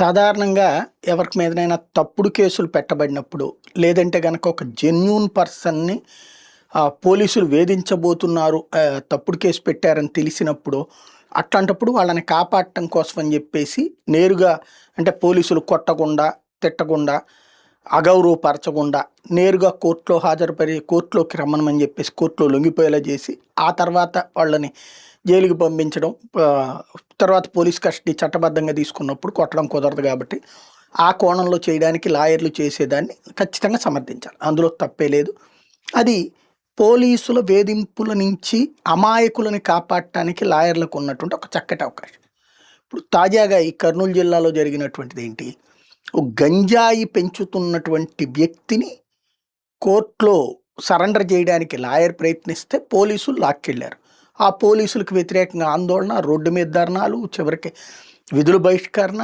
సాధారణంగా ఎవరికి మీదనైనా తప్పుడు కేసులు పెట్టబడినప్పుడు, లేదంటే గనక ఒక జెన్యూన్ పర్సన్‌ని పోలీసులు వేధించబోతున్నారు, తప్పుడు కేసు పెట్టారని తెలిసినప్పుడు, అట్లాంటప్పుడు వాళ్ళని కాపాడటం కోసం అని జెప్పేసి నేరుగా అంటే పోలీసులు కొట్టకుండా, తిట్టకుండా, అగౌరవపరచకుండా నేరుగా కోర్టులోకి రమ్మనమని జెప్పేసి కోర్టులో లొంగిపోయేలా జేసి, ఆ తర్వాత వాళ్ళని జైలుకి పంపించడం. తర్వాత పోలీస్ కస్టడీ చట్టబద్ధంగా తీసుకున్నప్పుడు కొట్టడం కుదరదు కాబట్టి, ఆ కోణంలో చేయడానికి లాయర్లు చేసేదాన్ని ఖచ్చితంగా సమర్థించాలి. అందులో తప్పే లేదు. అది పోలీసుల వేధింపుల నుంచి అమాయకులని కాపాడటానికి లాయర్లకు ఉన్నటువంటి ఒక చక్కటి అవకాశం. ఇప్పుడు తాజాగా ఈ కర్నూలు జిల్లాలో జరిగినటువంటిది ఏంటి? ఒక గంజాయి పెంచుతున్నటువంటి వ్యక్తిని కోర్టులో సరెండర్ చేయడానికి లాయర్ ప్రయత్నిస్తే పోలీసులు లాక్కెళ్ళారు. ఆ పోలీసులకు వ్యతిరేకంగా ఆందోళన, రోడ్డు మీద ధర్నాలు, చివరికి విధుల బహిష్కరణ,